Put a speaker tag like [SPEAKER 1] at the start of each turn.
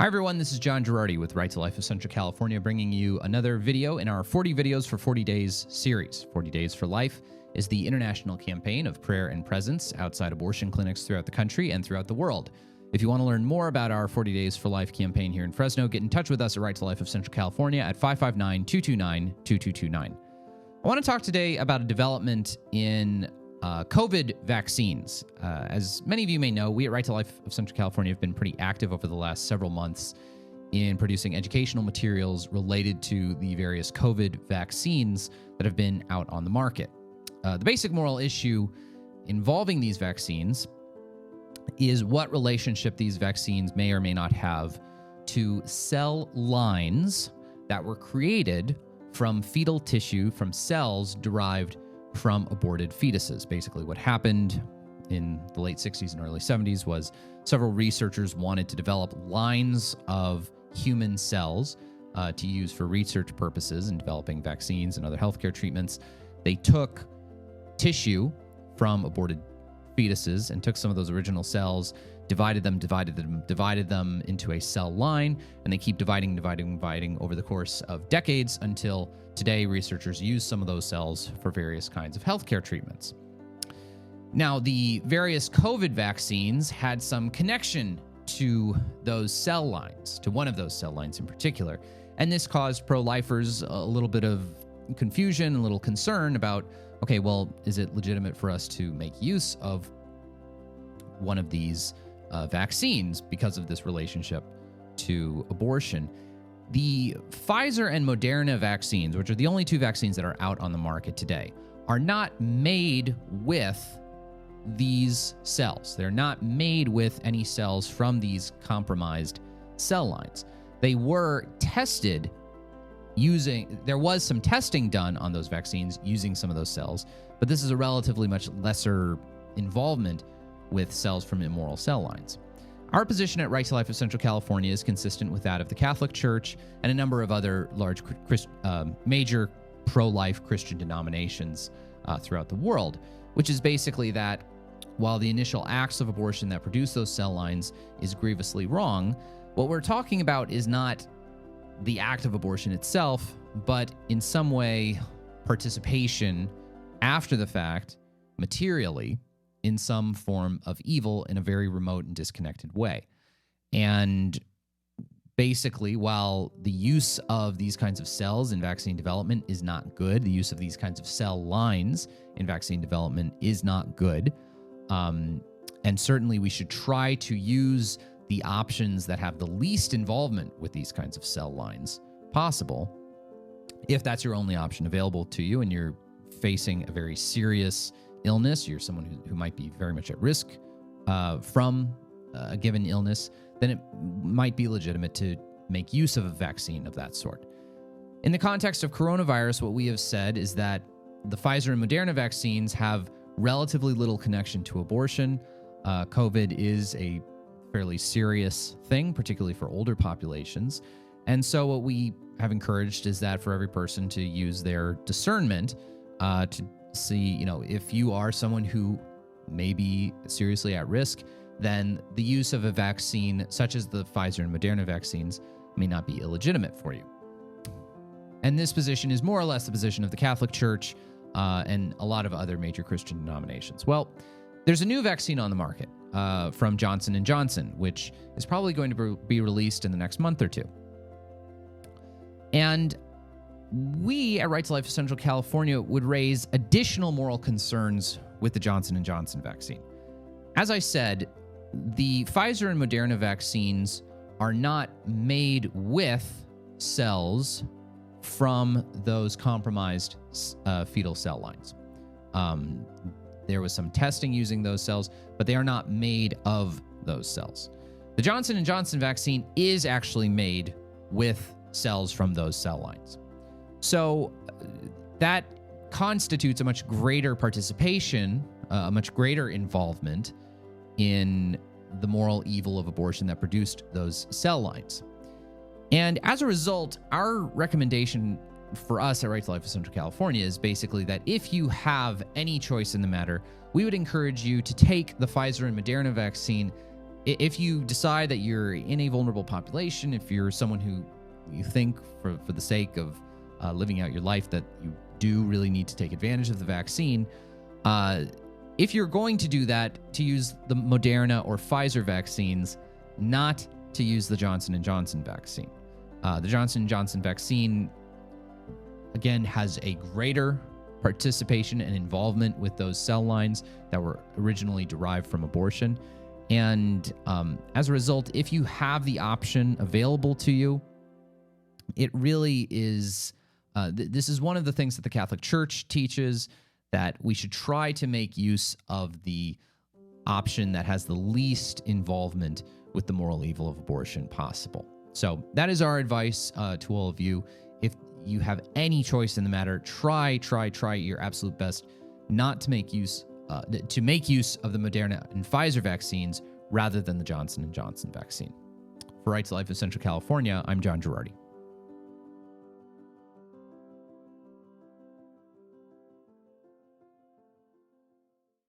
[SPEAKER 1] Hi everyone, this is John Gerardi with Right to Life of Central California, bringing you another video in our 40 videos for 40 days series. 40 Days for Life is the international campaign of prayer and presence outside abortion clinics throughout the country and throughout the world. If you want to learn more about our 40 Days for Life campaign here in Fresno, get in touch with us at Right to Life of Central California at 559-229-2229. I want to talk today about a development in COVID vaccines. As many of you may know, we at Right to Life of Central California have been pretty active over the last several months in producing educational materials related to the various COVID vaccines that have been out on the market. The basic moral issue involving these vaccines is what relationship these vaccines may or may not have to cell lines that were created from fetal tissue, from cells derived from aborted fetuses. Basically, what happened in the late 60s and early 70s was several researchers wanted to develop lines of human cells to use for research purposes in developing vaccines and other healthcare treatments. They took tissue from aborted fetuses and took some of those original cells, divided them into a cell line, and they keep dividing over the course of decades until today researchers use some of those cells for various kinds of healthcare treatments. Now, the various COVID vaccines had some connection to those cell lines, to one of those cell lines in particular, and this caused pro-lifers a little bit of confusion, a little concern about, okay, well, is it legitimate for us to make use of one of these vaccines because of this relationship to abortion? The Pfizer and Moderna vaccines, which are the only two vaccines that are out on the market today, are not made with these cells. They're not made with any cells from these compromised cell lines. They were tested there was some testing done on those vaccines using some of those cells, but this is a relatively much lesser involvement with cells from immoral cell lines. Our position at Right to Life of Central California is consistent with that of the Catholic Church and a number of other large major pro-life Christian denominations throughout the world, which is basically that while the initial acts of abortion that produce those cell lines is grievously wrong, what we're talking about is not the act of abortion itself, but in some way participation after the fact, materially, in some form of evil in a very remote and disconnected way. And basically, while the use of these kinds of cells in vaccine development is not good, the use of these kinds of cell lines in vaccine development is not good, and certainly we should try to use the options that have the least involvement with these kinds of cell lines possible, if that's your only option available to you and you're facing a very serious illness, you're someone who might be very much at risk from a given illness, then it might be legitimate to make use of a vaccine of that sort. In the context of coronavirus, what we have said is that the Pfizer and Moderna vaccines have relatively little connection to abortion. COVID is a fairly serious thing, particularly for older populations. And so what we have encouraged is that for every person to use their discernment to see, if you are someone who may be seriously at risk, then the use of a vaccine such as the Pfizer and Moderna vaccines may not be illegitimate for you. And this position is more or less the position of the Catholic Church and a lot of other major Christian denominations. Well, there's a new vaccine on the market from Johnson & Johnson, which is probably going to be released in the next month or two. And we at Right to Life of Central California would raise additional moral concerns with the Johnson & Johnson vaccine. As I said, the Pfizer and Moderna vaccines are not made with cells from those compromised fetal cell lines. There was some testing using those cells, but they are not made of those cells. The Johnson & Johnson vaccine is actually made with cells from those cell lines. So that constitutes a much greater participation, a much greater involvement in the moral evil of abortion that produced those cell lines. And as a result, our recommendation for us at Right to Life of Central California is basically that if you have any choice in the matter, we would encourage you to take the Pfizer and Moderna vaccine if you decide that you're in a vulnerable population, if you're someone who you think for the sake of living out your life that you do really need to take advantage of the vaccine, if you're going to do that, to use the Moderna or Pfizer vaccines, not to use the Johnson & Johnson vaccine. The Johnson & Johnson vaccine, again, has a greater participation and involvement with those cell lines that were originally derived from abortion. And as a result, if you have the option available to you, it really is, this is one of the things that the Catholic Church teaches, that we should try to make use of the option that has the least involvement with the moral evil of abortion possible. So that is our advice to all of you. If you have any choice in the matter, try your absolute best not to make use of the Moderna and Pfizer vaccines rather than the Johnson & Johnson vaccine. For Right to Life of Central California, I'm John Gerardi.